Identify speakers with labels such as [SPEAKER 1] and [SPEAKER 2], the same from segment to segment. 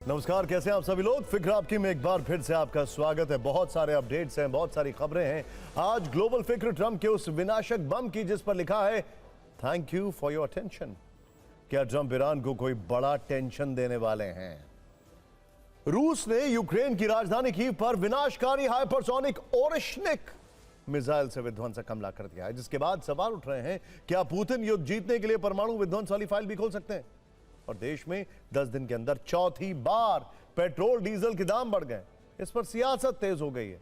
[SPEAKER 1] नमस्कार, कैसे हैं आप सभी लोग। फिक्र आपकी में एक बार फिर से आपका स्वागत है। बहुत सारे अपडेट्स हैं, बहुत सारी खबरें हैं। आज ग्लोबल फिक्र ट्रंप के उस विनाशक बम की जिस पर लिखा है thank you for your attention. क्या ट्रंप ईरान को कोई बड़ा टेंशन देने वाले हैं? रूस ने यूक्रेन की राजधानी कीव पर विनाशकारी हाइपरसोनिक ओरिशनिक मिसाइल से विध्वंसक हमला कर दिया है, जिसके बाद सवाल उठ रहे हैं क्या पुतिन युद्ध जीतने के लिए परमाणु विध्वंस वाली फाइल भी खोल सकते हैं? और देश में 10 दिन के अंदर चौथी बार पेट्रोल डीजल के दाम बढ़ गए। इस पर सियासत तेज हो गई है।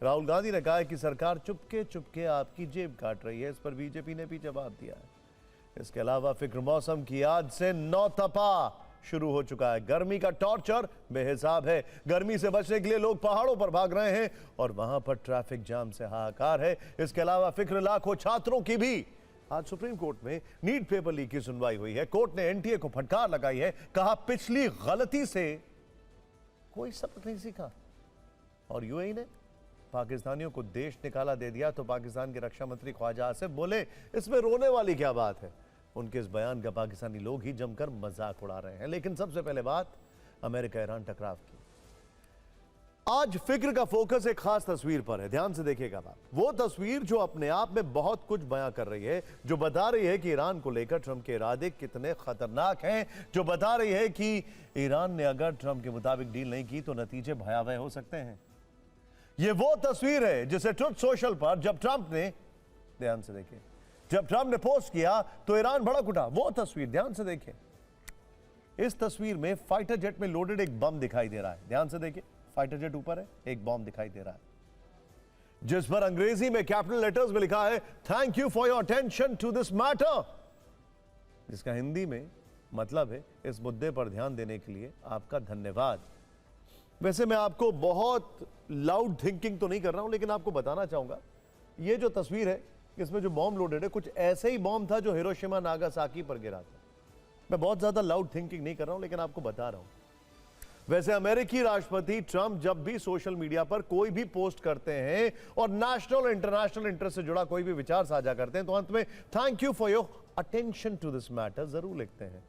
[SPEAKER 1] राहुल गांधी ने कहा है कि सरकार चुपके चुपके आपकी जेब काट रही है। इस पर बीजेपी ने भी जवाब दिया है। इसके अलावा फिक्र मौसम की आज से नौतपा शुरू हो चुका है। गर्मी का टॉर्चर बेहिसाब है। गर्मी से बचने के लिए लोग पहाड़ों पर भाग रहे हैं और वहां पर ट्रैफिक जाम से हाहाकार है। इसके अलावा फिक्र लाखों छात्रों की भी। आज सुप्रीम कोर्ट में नीट पेपर लीक की सुनवाई हुई है। कोर्ट ने एनटीए को फटकार लगाई है। कहा पिछली गलती से कोई सबक नहीं सीखा। और यूएई ने पाकिस्तानियों को देश निकाला दे दिया तो पाकिस्तान के रक्षा मंत्री ख्वाजा आसिफ बोले इसमें रोने वाली क्या बात है। उनके इस बयान का पाकिस्तानी लोग ही जमकर मजाक उड़ा रहे हैं। लेकिन सबसे पहले बात अमेरिका ईरान टकराव की। आज फिक्र का फोकस एक खास तस्वीर पर है। ध्यान से देखिएगा आप। वो तस्वीर जो अपने आप में बहुत कुछ बयां कर रही है, जो बता रही है कि ईरान को लेकर ट्रंप के इरादे कितने खतरनाक हैं, जो बता रही है कि ईरान ने अगर ट्रंप के मुताबिक डील नहीं की तो नतीजे भयावह हो सकते हैं। ये वो तस्वीर है जिसे ट्रुथ सोशल पर जब ट्रंप ने, ध्यान से देखिए, जब ट्रंप ने पोस्ट किया तो ईरान भड़क उठा। वो तस्वीर ध्यान से देखिए। इस तस्वीर में फाइटर जेट में लोडेड एक बम दिखाई दे रहा है। ध्यान से देखिए, फाइटर जेट ऊपर है, एक बॉम्ब दिखाई दे रहा है जिस पर अंग्रेजी में कैपिटल लेटर्स में लिखा है thank you for your attention to this matter, जिसका हिंदी में मतलब है इस मुद्दे पर ध्यान देने के लिए आपका धन्यवाद। वैसे मैं आपको बहुत लाउड थिंकिंग तो नहीं कर रहा हूं, लेकिन आपको बताना चाहूंगा ये जो तस्वीर है इसमें जो बॉम्ब लोडेड है कुछ ऐसे ही बॉम्ब था जो हिरोशिमा नागासाकी पर गिरा था। मैं बहुत ज्यादा लाउड थिंकिंग नहीं कर रहा हूं, लेकिन आपको बता रहा हूं। वैसे अमेरिकी राष्ट्रपति ट्रंप जब भी सोशल मीडिया पर कोई भी पोस्ट करते हैं और नेशनल और इंटरनेशनल इंटरेस्ट से जुड़ा कोई भी विचार साझा करते हैं तो अंत में thank you for your attention to this matter जरूर लिखते हैं।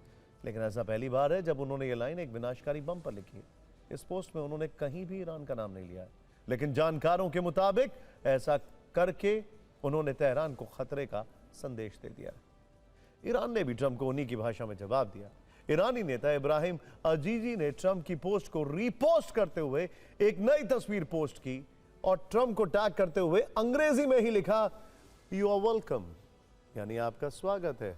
[SPEAKER 1] लेकिन ऐसा पहली बार है जब उन्होंने ये लाइन एक विनाशकारी बम पर लिखी है। इस पोस्ट में उन्होंने कहीं भी ईरान का नाम नहीं लिया है, लेकिन जानकारों के मुताबिक ऐसा करके उन्होंने तेहरान को खतरे का संदेश दे दिया। ईरान ने भी ट्रंप को उन्हीं की भाषा में जवाब दिया। ईरानी नेता इब्राहिम अजीजी ने ट्रंप की पोस्ट को रीपोस्ट करते हुए एक नई तस्वीर पोस्ट की और ट्रंप को टैग करते हुए अंग्रेजी में ही लिखा यू आर वेलकम, यानी आपका स्वागत है।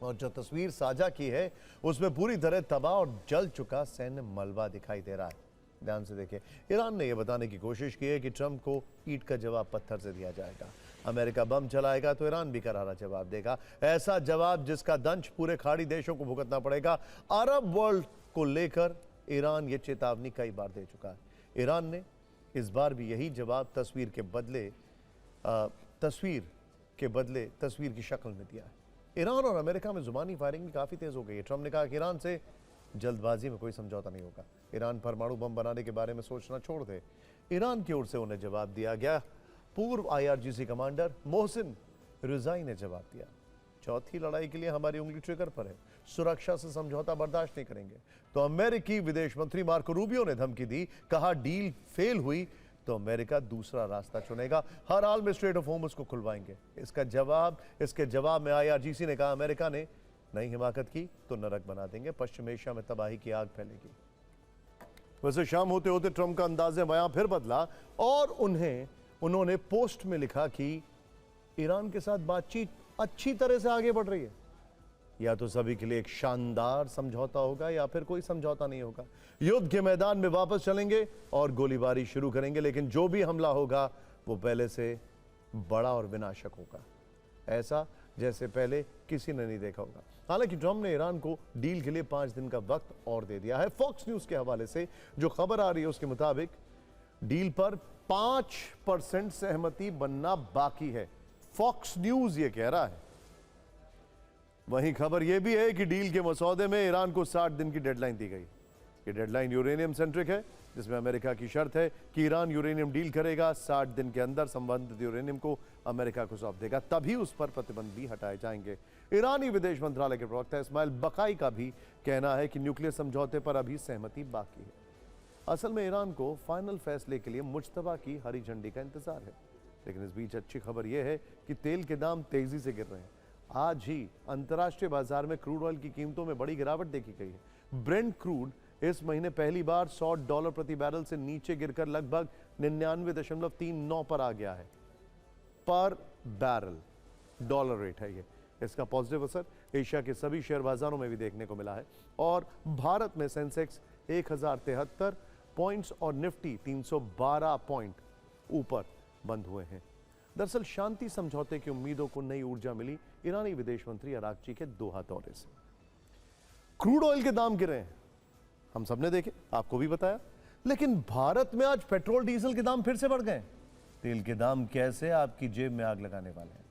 [SPEAKER 1] और जो तस्वीर साझा की है उसमें पूरी तरह तबाह और जल चुका सैन्य मलबा दिखाई दे रहा है। ध्यान से देखिए। ईरान ने यह बताने की कोशिश की है कि ट्रंप को ईंट का जवाब पत्थर से दिया जाएगा। अमेरिका बम चलाएगा तो ईरान भी करारा जवाब देगा। ऐसा जवाब जिसका दंश पूरे खाड़ी देशों को भुगतना पड़ेगा। अरब वर्ल्ड को लेकर ईरान ये चेतावनी कई बार दे चुका है। ईरान ने इस बार भी यही जवाब तस्वीर के बदले तस्वीर की शक्ल में दिया है। ईरान और अमेरिका में जुबानी फायरिंग भी काफी तेज हो गई है। ट्रंप ने कहा कि ईरान से जल्दबाजी में कोई समझौता नहीं होगा। ईरान परमाणु बम बनाने के बारे में सोचना छोड़ दे। ईरान की ओर से उन्हें जवाब दिया गया। पूर्व आईआरजीसी कमांडर मोहसिन रिजाई ने जवाब दिया, चौथी लड़ाई के लिए हमारी उंगली ट्रिगर पर है, सुरक्षा से समझौता बर्दाश्त नहीं करेंगे। तो अमेरिकी विदेश मंत्री मार्को रूबियो ने धमकी दी, कहा डील फेल हुई तो अमेरिका दूसरा रास्ता चुनेगा, हर हाल में स्ट्रेट ऑफ होर्मुज़ को खुलवाएंगे। इसके जवाब में आईआरजीसी ने कहा अमेरिका ने नई हिमाकत की तो नरक बना देंगे, पश्चिम एशिया में तबाही की आग फैलेगी। वैसे शाम होते होते ट्रंप का अंदाज़े बयां फिर बदला और उन्होंने पोस्ट में लिखा कि ईरान के साथ बातचीत अच्छी तरह से आगे बढ़ रही है। या तो सभी के लिए एक शानदार समझौता होगा या फिर कोई समझौता नहीं होगा। युद्ध के मैदान में वापस चलेंगे और गोलीबारी शुरू करेंगे, लेकिन जो भी हमला होगा वो पहले से बड़ा और विनाशक होगा, ऐसा जैसे पहले किसी ने नहीं देखा होगा। हालांकि ट्रंप ने ईरान को डील के लिए 5 दिन का वक्त और दे दिया है। फॉक्स न्यूज के हवाले से जो खबर आ रही है उसके मुताबिक डील पर 5% सहमति बनना बाकी है। फॉक्स न्यूज ये कह रहा है। वहीं खबर यह भी है कि डील के मसौदे में ईरान को 60 दिन की डेडलाइन दी गई। ये डेडलाइन यूरेनियम सेंट्रिक है, जिसमें अमेरिका की शर्त है कि ईरान यूरेनियम डील करेगा, 60 दिन के अंदर संबंधित यूरेनियम को अमेरिका को सौंप देगा, तभी उस पर प्रतिबंध भी हटाए जाएंगे। ईरानी विदेश मंत्रालय के प्रवक्ता इस्माइल बकाई का भी कहना है कि न्यूक्लियर समझौते पर अभी सहमति बाकी है। असल में ईरान को फाइनल फैसले के लिए मुज्तबा की हरी झंडी का इंतजार है, लेकिन इस बीच अच्छी खबर यह है कि तेल के दाम तेजी से गिर रहे हैं। आज ही अंतर्राष्ट्रीय बाजार में क्रूड ऑयल की कीमतों में बड़ी गिरावट देखी गई है। ब्रेंट क्रूड इस महीने पहली बार $100 प्रति बैरल से नीचे गिरकर लगभग 99.39 पर आ गया है। पर बैरल डॉलर रेट है ये। इसका पॉजिटिव असर एशिया के सभी शेयर बाजारों में भी देखने को मिला है और भारत में सेंसेक्स 1073 पॉइंट्स और निफ्टी 312 पॉइंट ऊपर बंद हुए हैं। दरअसल शांति समझौते की उम्मीदों को नई ऊर्जा मिली ईरानी विदेश मंत्री अरागची के दोहा दौरे से। क्रूड ऑयल के दाम गिरे हैं, हम सबने देखे, आपको भी बताया, लेकिन भारत में आज पेट्रोल डीजल के दाम फिर से बढ़ गए। तेल के दाम कैसे आपकी जेब में आग लगाने वाले हैं,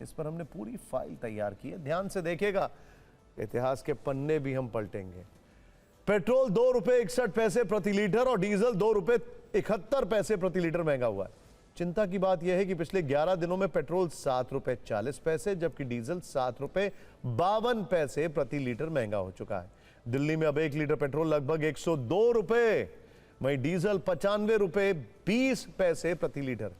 [SPEAKER 1] इस पर हमने पूरी फाइल तैयार की है। ध्यान से देखिएगा, इतिहास के पन्ने भी हम पलटेंगे। पेट्रोल ₹2.61 प्रति लीटर और डीजल ₹2.71 प्रति लीटर महंगा हुआ है। चिंता की बात यह है कि पिछले 11 दिनों में पेट्रोल ₹7.40 जबकि डीजल ₹7.52 प्रति लीटर महंगा हो चुका है। दिल्ली में अब 1 लीटर पेट्रोल लगभग ₹102, वहीं डीजल ₹95.20 प्रति लीटर,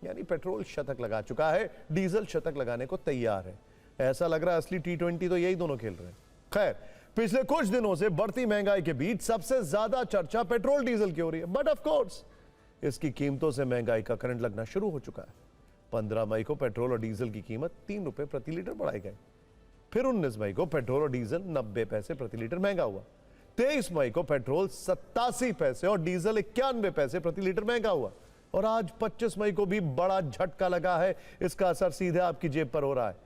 [SPEAKER 1] यानी पेट्रोल शतक लगा चुका है, डीजल शतक लगाने को तैयार है। ऐसा लग रहा है असली T20 तो यही दोनों खेल रहे हैं। खैर, पिछले कुछ दिनों से बढ़ती महंगाई के बीच सबसे ज्यादा चर्चा पेट्रोल डीजल की हो रही है, बट ऑफ कोर्स इसकी कीमतों से महंगाई का करंट लगना शुरू हो चुका है। 15 मई को पेट्रोल और डीजल की कीमत ₹3 प्रति लीटर बढ़ाई गई। फिर 19 मई को पेट्रोल और डीजल 90 पैसे प्रति लीटर महंगा हुआ। 23 मई को पेट्रोल 87 पैसे और डीजल 91 पैसे प्रति लीटर महंगा हुआ। और आज 25 मई को भी बड़ा झटका लगा है। इसका असर सीधे आपकी जेब पर हो रहा है।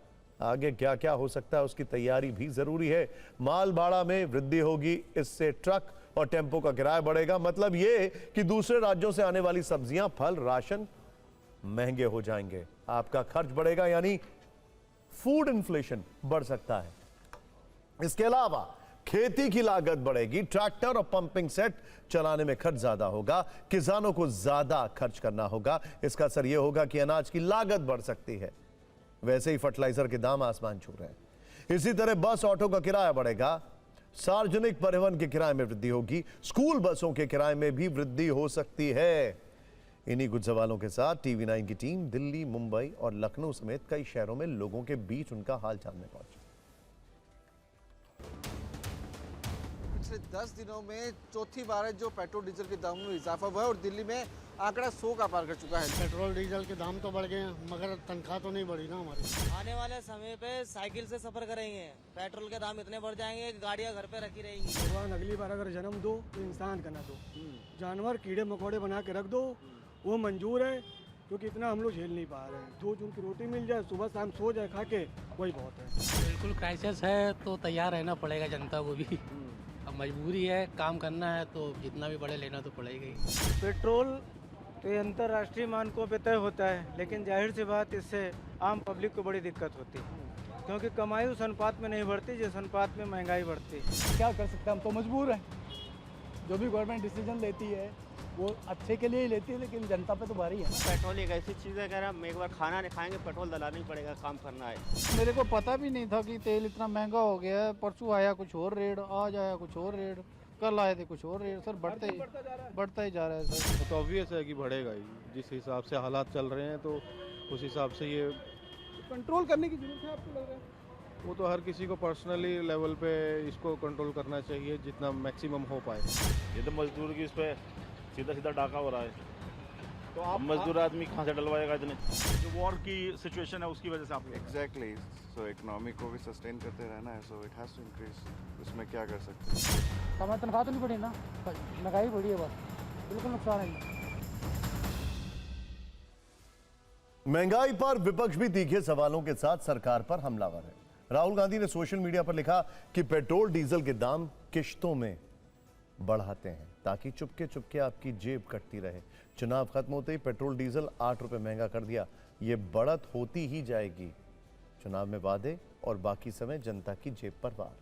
[SPEAKER 1] आगे क्या क्या हो सकता है उसकी तैयारी भी जरूरी है। माल भाड़ा में वृद्धि होगी, इससे ट्रक और टेम्पो का किराया बढ़ेगा। मतलब ये कि दूसरे राज्यों से आने वाली सब्जियां, फल, राशन महंगे हो जाएंगे। आपका खर्च बढ़ेगा, यानी फूड इन्फ्लेशन बढ़ सकता है। इसके अलावा खेती की लागत बढ़ेगी, ट्रैक्टर और पंपिंग सेट चलाने में खर्च ज्यादा होगा, किसानों को ज्यादा खर्च करना होगा। इसका असर यह होगा कि अनाज की लागत बढ़ सकती है। वैसे ही फर्टिलाइजर के दाम आसमान छू रहे हैं। इसी तरह बस, ऑटो का किराया बढ़ेगा, सार्वजनिक परिवहन के किराए में वृद्धि होगी, स्कूल बसों के किराए में भी वृद्धि हो सकती है। इन्हीं कुछ सवालों के साथ TV9 की टीम दिल्ली, मुंबई और लखनऊ समेत कई शहरों में लोगों के बीच उनका हाल जानने पहुंची।
[SPEAKER 2] पिछले 10 दिनों में चौथी बार है जो पेट्रोल डीजल के दामों में इजाफा हुआ है और दिल्ली में आंकड़ा 100 का पार कर चुका है।
[SPEAKER 3] पेट्रोल डीजल के दाम तो बढ़ गए हैं, मगर तनख्वाह तो नहीं बढ़ी ना हमारी।
[SPEAKER 4] आने वाले समय पे साइकिल से सफर करेंगे, पेट्रोल के दाम इतने बढ़ जाएंगे कि गाड़ियां घर पे रखी रहेंगी।
[SPEAKER 3] भगवान अगली बार अगर जन्म दो तो इंसान का ना दो, जानवर कीड़े मकोड़े बना के रख दो, वो मंजूर है, क्योंकि इतना हम लोग झेल नहीं पा रहे हैं। 2 जून की रोटी मिल जाए, सुबह शाम सो जाए खा के, वही बहुत है।
[SPEAKER 5] बिल्कुल क्राइसिस है, तो तैयार रहना पड़ेगा जनता को भी। अब मजबूरी है, काम करना है तो जितना भी बढ़े लेना तो पड़ेगा ही।
[SPEAKER 6] पेट्रोल तो ये अंतर्राष्ट्रीय मानकों पे तय होता है, लेकिन जाहिर सी बात इससे आम पब्लिक को बड़ी दिक्कत होती है, क्योंकि कमाई उस अनुपात में नहीं बढ़ती जिस अनुपात में महंगाई बढ़ती है।
[SPEAKER 7] क्या कर सकते हैं, हम तो मजबूर हैं। जो भी गवर्नमेंट डिसीजन लेती है वो अच्छे के लिए ही लेती है, लेकिन जनता पे तो भारी है।
[SPEAKER 8] पेट्रोल एक ऐसी चीज़ है, अगर हम एक बार खाना नहीं खाएंगे पेट्रोल डलाना ही पड़ेगा, काम करना है।
[SPEAKER 7] मेरे को पता भी नहीं था कि तेल इतना महंगा हो गया है। परसों आया कुछ और रेट, आज आया कुछ और रेट, कल आए थे कुछ और रेट। सर बढ़ता ही जा रहा है सर।
[SPEAKER 9] तो ऑब्वियस है कि बढ़ेगा ही, जिस हिसाब से हालात चल रहे हैं तो उस हिसाब से ये
[SPEAKER 7] कंट्रोल करने की जरूरत है, आपको लग रहा है?
[SPEAKER 9] वो तो हर किसी को पर्सनली लेवल पे इसको कंट्रोल करना चाहिए जितना मैक्सिमम हो पाए।
[SPEAKER 10] ये तो मजदूर की इस पे सीधा सीधा डाका हो रहा है, तो आप मजदूर आदमी कहाँ से डलवाएगा इतने।
[SPEAKER 11] जो वॉर की सिचुएशन है उसकी वजह से आप
[SPEAKER 12] एग्जैक्टली, सो इकोनॉमी को भी सस्टेन करते रहना है, so it has to increase. उसमें क्या कर सकते हैं?
[SPEAKER 7] हमारी तनख्वाह तो नहीं बढ़ी ना, महंगाई बढ़ी है, बस बिल्कुल नुकसान है।
[SPEAKER 1] महंगाई पर विपक्ष भी तीखे सवालों के साथ सरकार पर हमलावर है। राहुल गांधी ने सोशल मीडिया पर लिखा कि पेट्रोल डीजल के दाम किश्तों में बढ़ाते हैं ताकि चुपके चुपके आपकी जेब कटती रहे। चुनाव खत्म होते ही पेट्रोल डीजल 8 रुपए महंगा कर दिया। ये बढ़त होती ही जाएगी। चुनाव में वादे और बाकी समय जनता की जेब पर वार।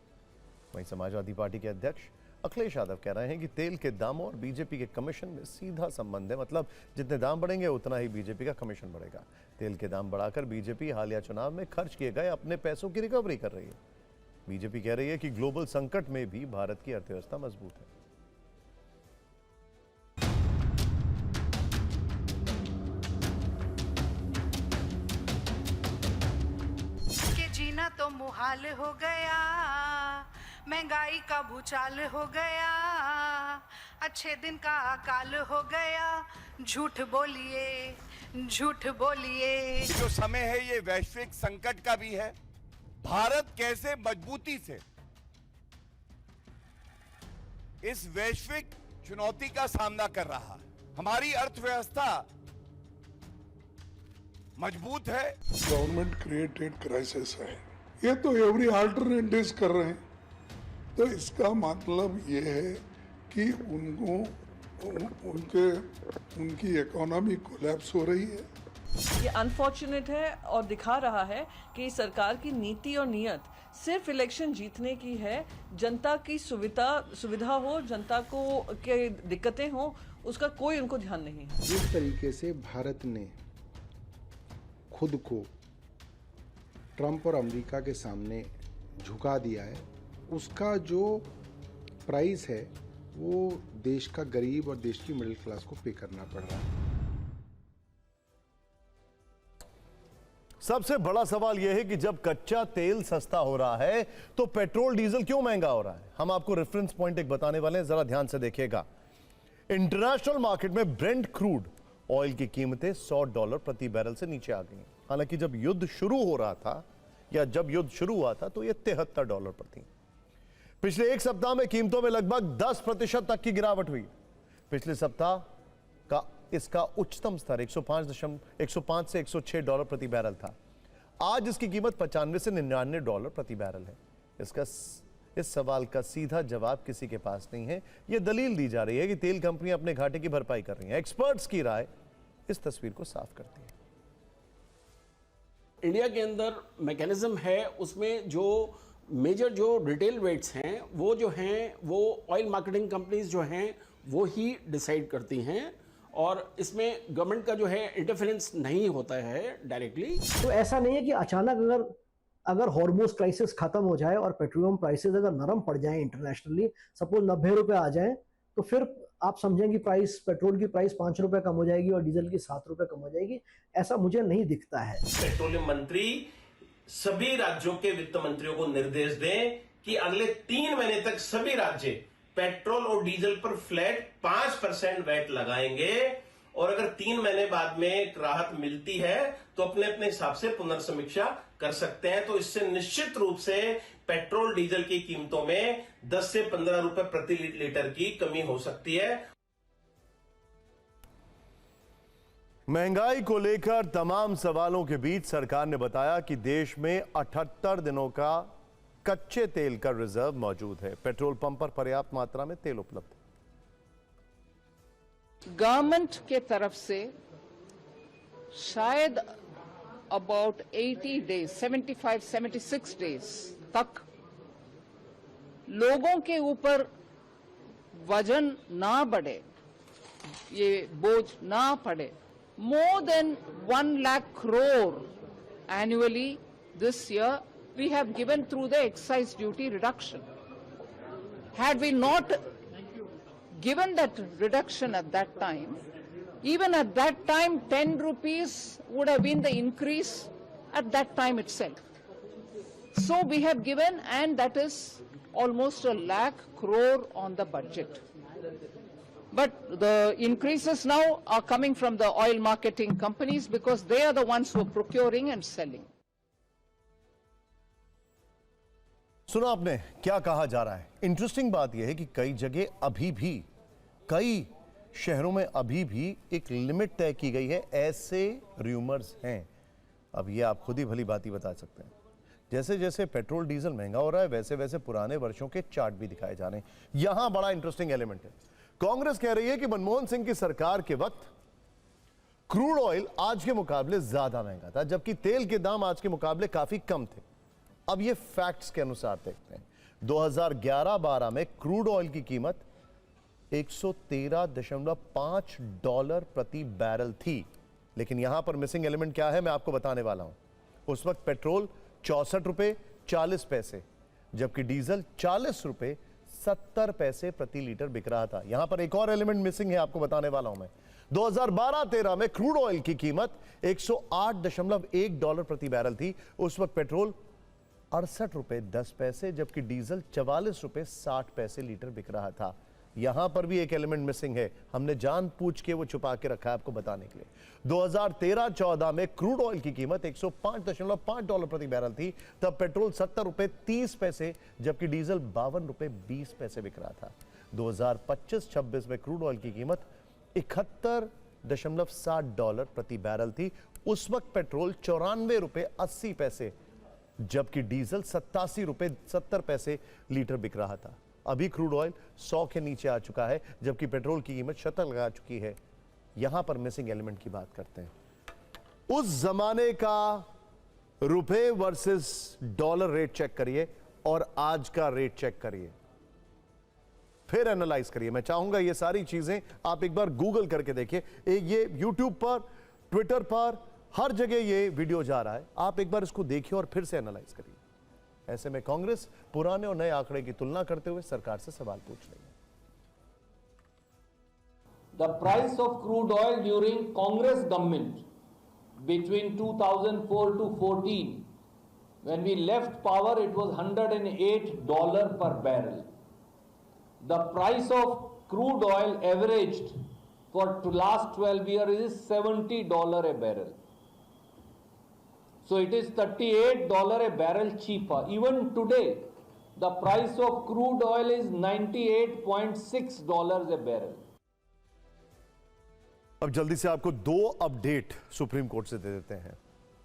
[SPEAKER 1] वहीं समाजवादी पार्टी के अध्यक्ष अखिलेश यादव कह रहे हैं कि तेल के दामों और बीजेपी के कमीशन में सीधा संबंध है, मतलब जितने दाम बढ़ेंगे उतना ही बीजेपी का कमीशन बढ़ेगा। तेल के दाम बढ़ाकर बीजेपी हालिया चुनाव में खर्च किए गए अपने पैसों की रिकवरी कर रही है। बीजेपी कह रही है कि ग्लोबल संकट में भी भारत की अर्थव्यवस्था मजबूत है।
[SPEAKER 13] जीना तो मुहाल हो गया, महंगाई का भूचाल हो गया, अच्छे दिन का अकाल हो गया, झूठ बोलिए झूठ बोलिए।
[SPEAKER 14] जो समय है ये वैश्विक संकट का भी है। भारत कैसे मजबूती से इस वैश्विक चुनौती का सामना कर रहा है। हमारी अर्थव्यवस्था मजबूत है।
[SPEAKER 15] गवर्नमेंट क्रिएटेड क्राइसिस है, ये तो एवरी अल्टरनेट डेज कर रहे हैं, तो इसका मतलब ये है कि उनकी इकोनॉमी कोलैप्स हो रही है।
[SPEAKER 16] ये अनफॉर्चुनेट है और दिखा रहा है कि सरकार की नीति और नीयत सिर्फ इलेक्शन जीतने की है। जनता की सुविधा हो, जनता को के दिक्कतें हो, उसका कोई उनको ध्यान नहीं है।
[SPEAKER 17] जिस तरीके से भारत ने खुद को ट्रंप और अमेरिका के सामने झुका दिया है, उसका जो प्राइस है वो देश का गरीब और देश की मिडिल क्लास को पे करना पड़ रहा है।
[SPEAKER 1] सबसे बड़ा सवाल यह है कि जब कच्चा तेल सस्ता हो रहा है तो पेट्रोल डीजल क्यों महंगा हो रहा है। हम आपको रेफरेंस पॉइंट एक बताने वाले हैं, जरा ध्यान से देखिएगा। इंटरनेशनल मार्केट में ब्रेंट क्रूड ऑयल की कीमतें $100 प्रति बैरल से नीचे आ गई। हालांकि जब युद्ध शुरू हो रहा था या जब युद्ध शुरू हुआ था तो यह $73 पर थी। पिछले एक सप्ताह में कीमतों में लगभग 10% तक की गिरावट हुई। पिछले सप्ताह का इसका उच्चतम स्तर 105 से $106 प्रति बैरल था। आज इसकी कीमत $95 से $99 प्रति बैरल है। इस सवाल का सीधा जवाब किसी के पास नहीं है। यह दलील दी जा रही है कि तेल कंपनियां अपने घाटे की भरपाई कर रही हैं। एक्सपर्ट्स की राय इस तस्वीर को साफ करती है।
[SPEAKER 18] इंडिया के अंदर मैकेनिज्म है, उसमें जो मेजर जो रिटेल रेट्स हैं वो जो हैं वो ऑयल मार्केटिंग कंपनीज जो हैं वो ही डिसाइड करती हैं, और इसमें गवर्नमेंट का जो है इंटरफेरेंस नहीं होता है डायरेक्टली।
[SPEAKER 19] तो ऐसा नहीं है कि अचानक अगर हॉर्मोज क्राइसिस खत्म हो जाए और पेट्रोलियम प्राइसेस अगर नरम पड़ जाए इंटरनेशनली, सपोज 90 रुपए आ जाए, तो फिर आप समझेंगे प्राइस, पेट्रोल की प्राइस 5 रुपए कम हो जाएगी और डीजल की 7 रुपए कम हो जाएगी। ऐसा मुझे नहीं दिखता है।
[SPEAKER 20] पेट्रोलियम मंत्री सभी राज्यों के वित्त मंत्रियों को निर्देश दें कि अगले 3 महीने तक सभी राज्य पेट्रोल और डीजल पर फ्लैट 5% वैट लगाएंगे, और अगर 3 महीने बाद में राहत मिलती है तो अपने अपने हिसाब से पुनर्समीक्षा कर सकते हैं। तो इससे निश्चित रूप से पेट्रोल डीजल की कीमतों में 10 से 15 रुपए प्रति लीटर की कमी हो सकती है।
[SPEAKER 1] महंगाई को लेकर तमाम सवालों के बीच सरकार ने बताया कि देश में 78 दिनों का कच्चे तेल का रिजर्व मौजूद है। पेट्रोल पंप पर पर्याप्त मात्रा में तेल उपलब्ध है।
[SPEAKER 21] गवर्नमेंट के तरफ से शायद अबाउट 80 डेज 76 डेज तक लोगों के ऊपर वजन ना बढ़े, ये बोझ ना पड़े। More than 1 lakh crore annually this year we have given through the excise duty reduction. Had we not given that reduction at that time, even at that time 10 rupees would have been the increase at that time itself. So we have given, and that is almost 1 lakh crore on the budget. But the increases now are coming from the oil marketing companies because they are the ones who are procuring and selling.
[SPEAKER 1] सुना आपने क्या कहा जा रहा है। Interesting बात यह है कि कई जगह अभी भी, कई शहरों में अभी भी एक लिमिट तय की गई है। ऐसे र्यूमर्स हैं। अब ये आप खुद ही भली बात ही बता सकते हैं। जैसे जैसे पेट्रोल डीजल महंगा हो रहा है वैसे वैसे पुराने वर्षों के चार्ट भी दिखाए जा रहे हैं। यहां बड़ा इंटरेस्टिंग एलिमेंट है। कांग्रेस कह रही है कि मनमोहन सिंह की सरकार के वक्त क्रूड ऑयल आज के मुकाबले ज्यादा महंगा था, जबकि तेल के दाम आज के मुकाबले काफी कम थे। अब ये फैक्ट्स के अनुसार देखते हैं। 2011-12 में क्रूड ऑयल की कीमत $113.5 प्रति बैरल थी। लेकिन यहां पर मिसिंग एलिमेंट क्या है मैं आपको बताने वाला हूं। उस वक्त पेट्रोल 64 रुपए 40 पैसे जबकि डीजल 40 रुपए 70 पैसे प्रति लीटर बिक रहा था। यहां पर एक और एलिमेंट मिसिंग है, आपको बताने वाला हूं मैं। 2012-13 में क्रूड ऑयल की कीमत $108.1 प्रति बैरल थी। उस वक्त पेट्रोल 68 रुपए 10 पैसे जबकि डीजल 44 रुपए 60 पैसे लीटर बिक रहा था। यहां पर भी एक एलिमेंट मिसिंग है, हमने जानबूझ के वो छुपा के रखा है आपको बताने के लिए। 2013-14 में क्रूड ऑयल की कीमत $105.5 प्रति बैरल थी, तब पेट्रोल 70 रुपए 30 पैसे जबकि डीजल 52 रुपए 20 पैसे बिक रहा था। 2025-26 में क्रूड ऑयल की कीमत $71.60 प्रति बैरल थी। उस वक्त पेट्रोल 94 रुपए 80 पैसे जबकि डीजल 87 रुपए 70 पैसे लीटर बिक रहा था। अभी क्रूड ऑयल 100 के नीचे आ चुका है जबकि पेट्रोल की कीमत 70 लगा चुकी है। यहां पर मिसिंग एलिमेंट की बात करते हैं। उस जमाने का रुपए वर्सेस डॉलर रेट चेक करिए और आज का रेट चेक करिए, फिर एनालाइज करिए। मैं चाहूंगा ये सारी चीजें आप एक बार गूगल करके देखिए। ये यूट्यूब पर, ट्विटर पर, हर जगह ये वीडियो जा रहा है। आप एक बार इसको देखिए और फिर से एनालाइज करिए। ऐसे में कांग्रेस पुराने और नए आंकड़े की तुलना करते हुए सरकार से सवाल पूछ रही है।
[SPEAKER 2] The price of crude oil during Congress government between 2004 to 14, when we left power, it was $108 per barrel. The price of crude oil averaged for last 12 years is $70 a barrel. So it is $38 a barrel cheaper. Even today, the price of crude oil is $98.6 a barrel.
[SPEAKER 1] अब जल्दी से आपको दो update supreme court से दे देते हैं।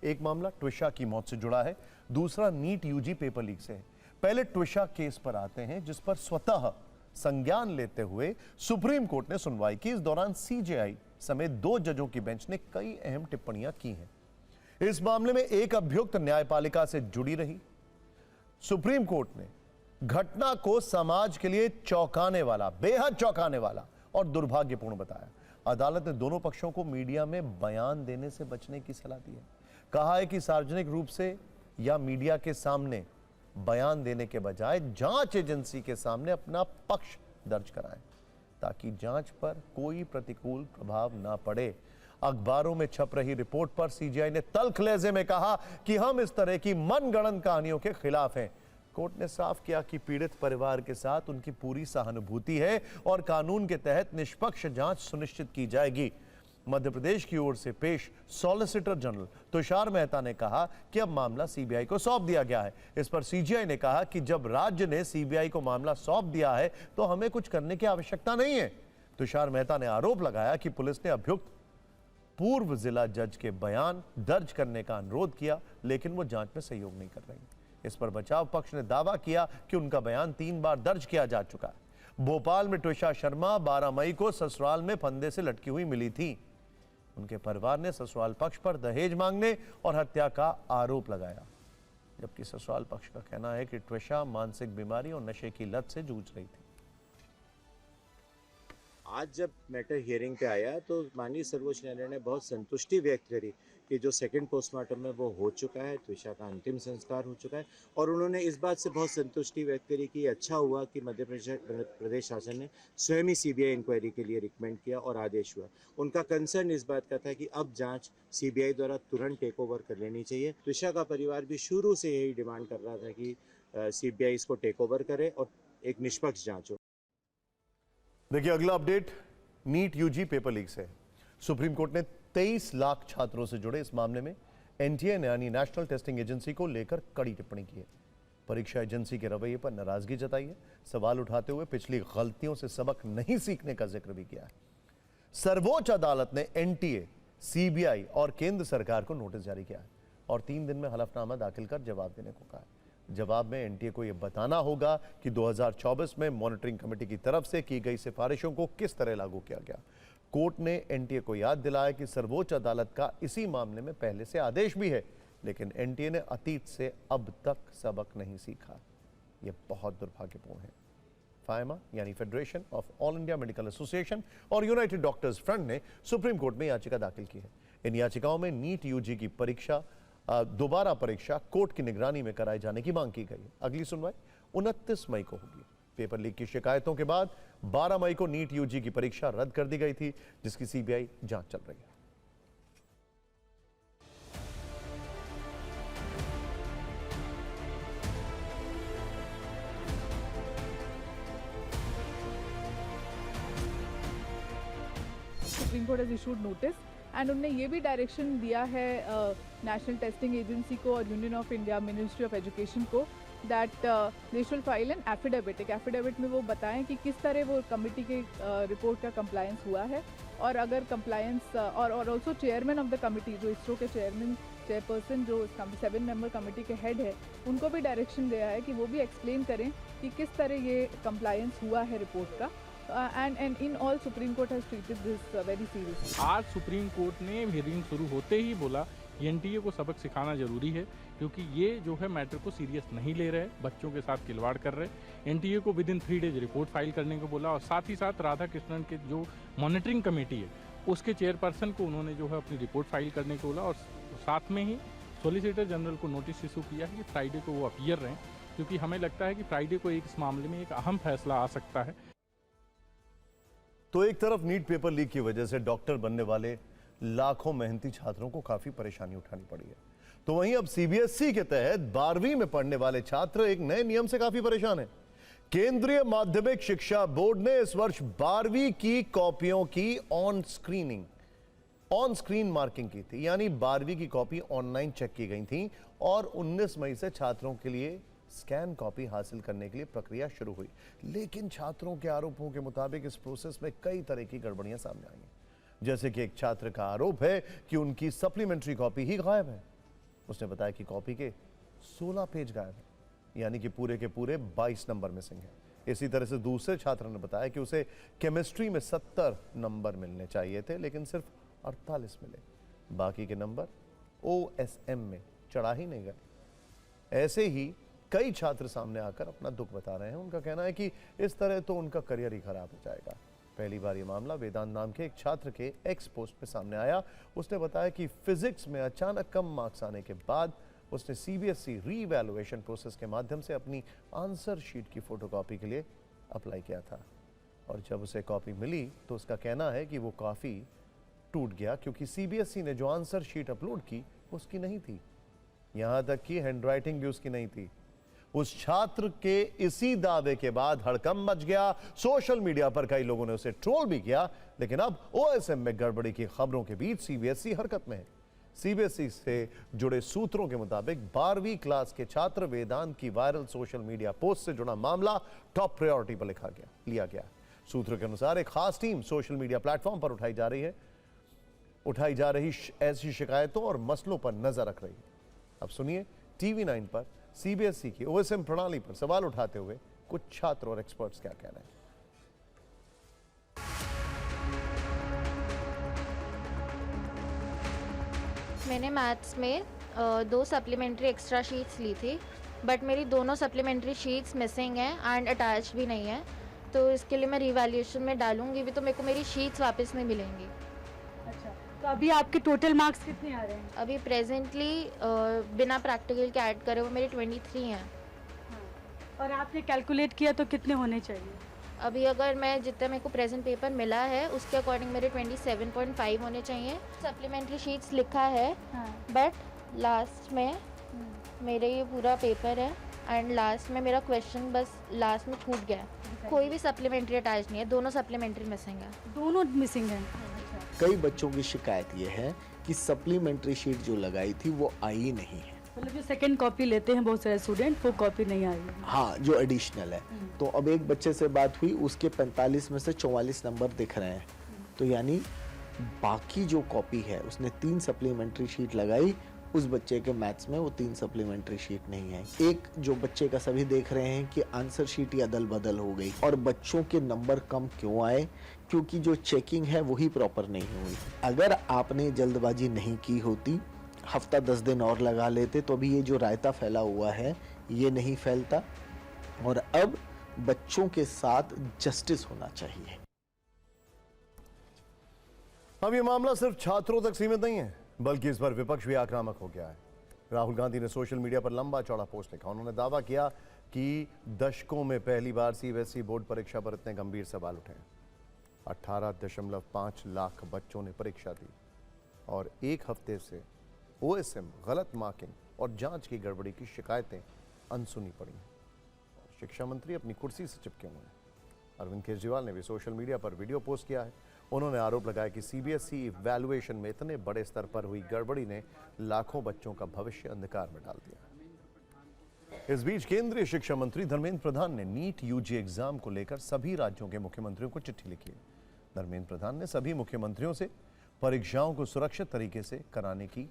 [SPEAKER 1] एक मामला ट्विशा की मौत से जुड़ा है, दूसरा नीट यूजी पेपर लीक से है। पहले ट्विशा केस पर आते हैं जिस पर स्वतः संज्ञान लेते हुए सुप्रीम कोर्ट ने सुनवाई की। इस दौरान सीजेआई समेत 2 जजों की बेंच ने कई अहम टिप्पणियां की हैं। इस मामले में एक अभियुक्त न्यायपालिका से जुड़ी रही। सुप्रीम कोर्ट ने घटना को समाज के लिए चौंकाने वाला, बेहद चौंकाने वाला और दुर्भाग्यपूर्ण बताया। अदालत ने दोनों पक्षों को मीडिया में बयान देने से बचने की सलाह दी है। कहा है कि सार्वजनिक रूप से या मीडिया के सामने बयान देने के बजाय जांच एजेंसी के सामने अपना पक्ष दर्ज कराएं ताकि जांच पर कोई प्रतिकूल प्रभाव ना पड़े। अखबारों में छप रही रिपोर्ट पर सीजीआई ने तल्ख लहजे में कहा कि हम इस तरह की मनगढ़ंत कहानियों के खिलाफ हैं। कोर्ट ने साफ किया कि पीड़ित परिवार के साथ उनकी पूरी सहानुभूति है और कानून के तहत निष्पक्ष जांच सुनिश्चित की जाएगी। मध्य प्रदेश की ओर से पेश सॉलिसिटर जनरल तुषार मेहता ने कहा कि अब मामला सीबीआई को सौंप दिया गया है। इस पर सीजीआई ने कहा कि जब राज्य ने सीबीआई को मामला सौंप दिया है तो हमें कुछ करने की आवश्यकता नहीं है। तुषार मेहता ने आरोप लगाया कि पुलिस ने अभियुक्त पूर्व जिला जज के बयान दर्ज करने का अनुरोध किया लेकिन वो जांच में सहयोग नहीं कर रही। इस पर बचाव पक्ष ने दावा किया कि उनका बयान 3 बार दर्ज किया जा चुका है। भोपाल में ट्विशा शर्मा 12 मई को ससुराल में फंदे से लटकी हुई मिली थी। उनके परिवार ने ससुराल पक्ष पर दहेज मांगने और हत्या का आरोप लगाया, जबकि ससुराल पक्ष का कहना है कि ट्विशा मानसिक बीमारी और नशे की लत से जूझ रही थी।
[SPEAKER 22] आज जब मैटर हियरिंग पे आया तो माननीय सर्वोच्च न्यायालय ने बहुत संतुष्टि व्यक्त करी कि जो सेकंड पोस्टमार्टम है वो हो चुका है, त्विशा का अंतिम संस्कार हो चुका है और उन्होंने इस बात से बहुत संतुष्टि व्यक्त करी कि अच्छा हुआ कि मध्य प्रदेश शासन ने स्वयं ही सीबीआई इंक्वायरी के लिए रिकमेंड किया और आदेश हुआ। उनका कंसर्न इस बात का था कि अब जांच सीबीआई द्वारा तुरंत टेक ओवर कर लेनी चाहिए। त्विशा का परिवार भी शुरू से यही डिमांड कर रहा था कि सीबीआई इसको टेक ओवर करे और एक निष्पक्ष जाँच हो।
[SPEAKER 1] देखिए अगला update NEET UG paper leak से। सुप्रीम कोर्ट ने 23 लाख छात्रों से जुड़े इस मामले में एनटीए यानी नेशनल टेस्टिंग एजेंसी को लेकर कड़ी टिप्पणी की है। परीक्षा एजेंसी के रवैये पर नाराजगी जताई है। सवाल उठाते हुए पिछली गलतियों से सबक नहीं सीखने का जिक्र भी किया है। सर्वोच्च अदालत ने एनटीए, सीबीआई और केंद्र सरकार को नोटिस जारी किया है और 3 दिन में हलफनामा दाखिल कर जवाब देने को कहा है। जवाब में एनटीए को यह बताना होगा कि 2024 में मॉनिटरिंग कमेटी की तरफ से की गई सिफारिशों को किस तरह लागू किया गया। कोर्ट ने एनटीए को याद दिलाया कि सर्वोच्च अदालत का इसी मामले में पहले से आदेश भी है, लेकिन एनटीए ने अतीत से अब तक सबक नहीं सीखा। ये बहुत दुर्भाग्यपूर्ण है। फायमा यानी federation of all India medical association और यूनाइटेड डॉक्टर्स फ्रंट ने सुप्रीम कोर्ट में याचिका दाखिल की है। इन याचिकाओं में नीट यूजी की दोबारा परीक्षा कोर्ट की निगरानी में कराए जाने की मांग की गई है। अगली सुनवाई 29 मई को होगी। पेपर लीक की शिकायतों के बाद 12 मई को नीट यूजी की परीक्षा रद्द कर दी गई थी, जिसकी सीबीआई जांच चल रही है।
[SPEAKER 3] Supreme court has issued notice and उन्होंने ये भी डायरेक्शन दिया है नेशनल टेस्टिंग एजेंसी को और union of India ministry of education को that they should file an affidavit. एक एफिडेविट में वो बताएं कि किस तरह वो कमिटी के रिपोर्ट का कंप्लायंस हुआ है, और अगर कंप्लायंस और also chairman of the committee जो इसरो के चेयरपर्सन जो 7 मेंबर कमिटी के हेड है, उनको भी डायरेक्शन दिया है कि वो भी एक्सप्लेन करें कि किस तरह ये कंप्लायंस हुआ है रिपोर्ट का। And in all Supreme Court has treated this very seriously.
[SPEAKER 4] आज सुप्रीम कोर्ट ने हियरिंग शुरू होते ही बोला एनटीए को सबक सिखाना जरूरी है, क्योंकि ये जो है मैटर को सीरियस नहीं ले रहे, बच्चों के साथ खिलवाड़ कर रहे। एनटीए को विदिन 3 डेज रिपोर्ट फाइल करने को बोला, और साथ ही साथ राधा कृष्णन के जो मॉनिटरिंग कमेटी है उसके चेयरपर्सन को उन्होंने जो है अपनी रिपोर्ट फाइल करने को बोला, और साथ में ही सॉलिसिटर जनरल को नोटिस इशू किया है कि फ्राइडे को वो अपीयर रहें, क्योंकि हमें लगता है कि फ्राइडे को इस मामले में एक अहम फैसला आ सकता है।
[SPEAKER 1] तो एक तरफ नीट पेपर लीक की वजह से डॉक्टर बनने वाले लाखों मेहनती छात्रों को काफी परेशानी उठानी पड़ी है, तो वहीं अब सीबीएसई के तहत 12वीं में पढ़ने वाले छात्र एक नए नियम से काफी परेशान हैं। केंद्रीय माध्यमिक शिक्षा बोर्ड ने इस वर्ष 12वीं की कॉपियों की ऑन स्क्रीन मार्किंग की थी, यानी 12वीं की कॉपी ऑनलाइन चेक की गई थी, और 19 मई से छात्रों के लिए स्कैन कॉपी हासिल करने के लिए प्रक्रिया शुरू हुई। लेकिन छात्रों के आरोपों के मुताबिक इस प्रोसेस में कई तरह की गड़बड़ियां सामने आई हैं। जैसे कि एक छात्र का आरोप है कि उनकी सप्लीमेंट्री कॉपी ही गायब है। उसने बताया कि कॉपी के 16 पेज गायब हैं, यानी कि पूरे के पूरे 22 नंबर मिसिंग हैं। इसी तरह से दूसरे छात्र ने बताया कि उसे केमिस्ट्री में 70 नंबर मिलने चाहिए थे, लेकिन सिर्फ 48 मिले। बाकी के नंबर OSM में चढ़ा ही नहीं गए। ऐसे ही कई छात्र सामने आकर अपना दुख बता रहे हैं। उनका कहना है कि इस तरह तो उनका करियर ही खराब हो जाएगा। पहली बार ये मामला वेदांत नाम के एक छात्र के एक्स पोस्ट पे सामने आया। उसने बताया कि फिजिक्स में अचानक कम मार्क्स आने के बाद उसने सीबीएसई रीवैल्यूएशन प्रोसेस के माध्यम से अपनी आंसर शीट की फोटोकॉपी के लिए अप्लाई किया था, और जब उसे कॉपी मिली तो उसका कहना है कि वो काफ़ी टूट गया, क्योंकि सीबीएसई ने जो आंसर शीट अपलोड की उसकी नहीं थी। यहाँ तक कि हैंडराइटिंग भी उसकी नहीं थी। उस छात्र के इसी दावे के बाद हड़कंप मच गया। सोशल मीडिया पर कई लोगों ने उसे ट्रोल भी किया, लेकिन अब OSM में गड़बड़ी की खबरों के बीच सीबीएसई हरकत में है। सीबीएसई से जुड़े सूत्रों के मुताबिक 12वीं क्लास के छात्र वेदांत की वायरल सोशल मीडिया पोस्ट से जुड़ा मामला टॉप प्रायोरिटी पर लिया गया। सूत्रों के अनुसार एक खास टीम सोशल मीडिया प्लेटफॉर्म पर उठाई जा रही ऐसी शिकायतों और मसलों पर नजर रख रही है। अब सुनिए TV9 पर सीबीएसई की OSM प्रणाली पर सवाल उठाते हुए कुछ छात्र और एक्सपर्ट्स क्या कह रहे हैं।
[SPEAKER 23] मैंने मैथ्स में 2 सप्लीमेंट्री एक्स्ट्रा शीट्स ली थी, बट मेरी दोनों सप्लीमेंट्री शीट्स मिसिंग हैं एंड अटैच भी नहीं है, तो इसके लिए मैं रिवैल्यूएशन में डालूंगी भी तो मेरे को मेरी शीट्स वापस नहीं मिलेंगी।
[SPEAKER 24] अच्छा, तो अभी आपके टोटल मार्क्स कितने आ रहे हैं?
[SPEAKER 23] अभी प्रेजेंटली बिना प्रैक्टिकल के ऐड करे वो मेरे 23 हैं।
[SPEAKER 24] और आपने कैलकुलेट किया तो कितने होने चाहिए?
[SPEAKER 23] अभी अगर मैं जितना मेरे को प्रेजेंट पेपर मिला है उसके अकॉर्डिंग मेरे 27.5 होने चाहिए। सप्लीमेंट्री शीट्स लिखा है, बट लास्ट में मेरे ये पूरा पेपर है एंड लास्ट में मेरा क्वेश्चन बस लास्ट में छूट गया। कोई भी सप्लीमेंट्री अटैच नहीं है, दोनों सप्लीमेंट्री मिसिंग है।
[SPEAKER 24] दोनों मिसिंग हैं।
[SPEAKER 25] कई बच्चों की शिकायत ये है कि सप्लीमेंट्री शीट जो लगाई थी वो आई नहीं है।
[SPEAKER 24] मतलब जो सेकंड कॉपी लेते हैं बहुत सारे स्टूडेंट, वो कॉपी नहीं आई है।
[SPEAKER 25] हाँ, जो एडिशनल है। तो अब एक बच्चे से बात हुई, उसके 45 में से 44 नंबर दिख रहे हैं, तो यानी बाकी जो कॉपी है उसने 3 सप्लीमेंट्री शीट लगाई, उस बच्चे के मैथ्स में वो 3 सप्लीमेंट्री शीट नहीं है। एक जो बच्चे का सभी देख रहे हैं कि आंसर शीट ही अदल बदल हो गई। और बच्चों के नंबर कम क्यों आए? क्योंकि जो चेकिंग है वही प्रॉपर नहीं हुई। अगर आपने जल्दबाजी नहीं की होती, हफ्ता 10 दिन और लगा लेते, तो अभी ये जो रायता फैला हुआ है ये नहीं फैलता। और अब बच्चों के साथ जस्टिस होना चाहिए।
[SPEAKER 1] अब ये मामला सिर्फ छात्रों तक सीमित नहीं है, बल्कि इस पर विपक्ष भी आक्रामक हो गया है। राहुल गांधी ने सोशल मीडिया पर लंबा चौड़ा पोस्ट लिखा। उन्होंने दावा किया कि दशकों में पहली बार सीबीएसई बोर्ड परीक्षा पर इतने गंभीर सवाल उठे। 18.5 लाख बच्चों ने परीक्षा दी और एक हफ्ते से ओएसएम, गलत मार्किंग और जांच की गड़बड़ी की शिकायतें अनसुनी पड़ी हैं। शिक्षा मंत्री अपनी कुर्सी से चिपके हुए हैं। अरविंद केजरीवाल ने भी सोशल मीडिया पर वीडियो पोस्ट किया है। उन्होंने आरोप लगाया कि सीबीएसई इवैल्यूएशन में इतने बड़े स्तर पर हुई गड़बड़ी ने लाखों बच्चों का भविष्य अंधकार में डाल दिया। इस बीच केंद्रीय शिक्षा मंत्री धर्मेंद्र प्रधान ने नीट यूजी एग्जाम को लेकर सभी राज्यों के मुख्यमंत्रियों को चिट्ठी लिखी है। धर्मेंद्र प्रधान ने सभी मुख्यमंत्रियों से परीक्षाओं को सुरक्षित तरीके से कराने की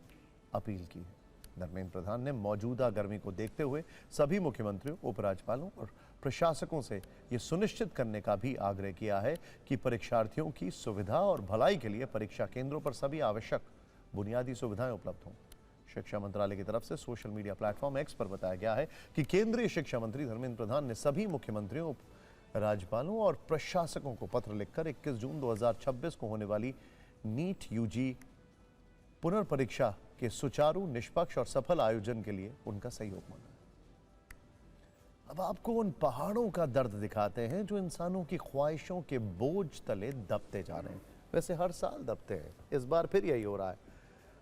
[SPEAKER 1] अपील की है। धर्मेंद्र प्रधान ने मौजूदा गर्मी को देखते हुए सभी मुख्यमंत्रियों, उपराज्यपालों और प्रशासकों से यह सुनिश्चित करने का भी आग्रह किया है कि परीक्षार्थियों की सुविधा और भलाई के लिए परीक्षा केंद्रों पर सभी आवश्यक बुनियादी सुविधाएं उपलब्ध हों। शिक्षा मंत्रालय की तरफ से सोशल मीडिया प्लेटफॉर्म एक्स पर बताया गया है कि केंद्रीय शिक्षा मंत्री धर्मेंद्र प्रधान ने सभी मुख्यमंत्रियों, राज्यपालों और प्रशासकों को पत्र लिखकर 21 जून 2026 को होने वाली नीट यूजी पुनर्परीक्षा के सुचारू, निष्पक्ष और सफल आयोजन के लिए उनका सहयोग मांगा। अब आपको उन पहाड़ों का दर्द दिखाते हैं जो इंसानों की ख्वाहिशों के बोझ तले दबते जा रहे हैं। वैसे हर साल दबते हैं, इस बार फिर यही हो रहा है।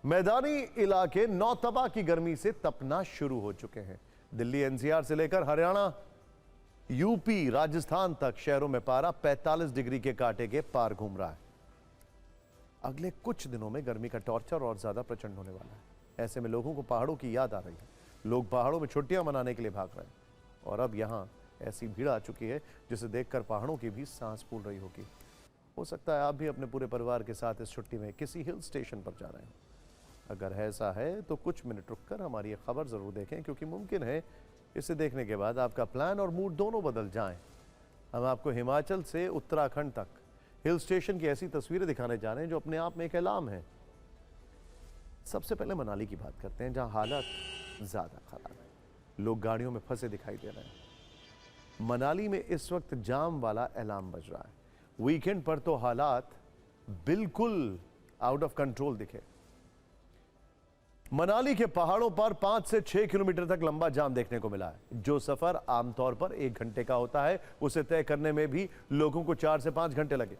[SPEAKER 1] मैदानी इलाके नौतबा की गर्मी से तपना शुरू हो चुके हैं। दिल्ली एनसीआर से लेकर हरियाणा, यूपी, राजस्थान तक शहरों में पारा 45 डिग्री के कांटे के पार घूम रहा है। अगले कुछ दिनों में गर्मी का टॉर्चर और ज्यादा प्रचंड होने वाला है। ऐसे में लोगों को पहाड़ों की याद आ रही है। लोग पहाड़ों में छुट्टियां मनाने के लिए भाग रहे हैं और अब यहां ऐसी भीड़ आ चुकी है जिसे देखकर पहाड़ों की भी सांस फूल रही होगी। हो सकता है आप भी अपने पूरे परिवार के साथ इस छुट्टी में किसी हिल स्टेशन पर जा रहे हैं। अगर ऐसा है तो कुछ मिनट रुककर हमारी ये खबर जरूर देखें, क्योंकि मुमकिन है इसे देखने के बाद आपका प्लान और मूड दोनों बदल जाएं। हम आपको हिमाचल से उत्तराखंड तक हिल स्टेशन की ऐसी तस्वीरें दिखाने जा रहे हैं जो अपने आप में एक ऐलान है। सबसे पहले मनाली की बात करते हैं, जहां हालत ज्यादा खराब है। लोग गाड़ियों में फंसे दिखाई दे रहे हैं। मनाली में इस वक्त जाम वाला अलार्म बज रहा है। वीकेंड पर तो हालात बिल्कुल आउट ऑफ कंट्रोल दिखे। मनाली के पहाड़ों पर 5 से 6 किलोमीटर तक लंबा जाम देखने को मिला है। जो सफर आमतौर पर 1 घंटे का होता है, उसे तय करने में भी लोगों को 4 से 5 घंटे लगे।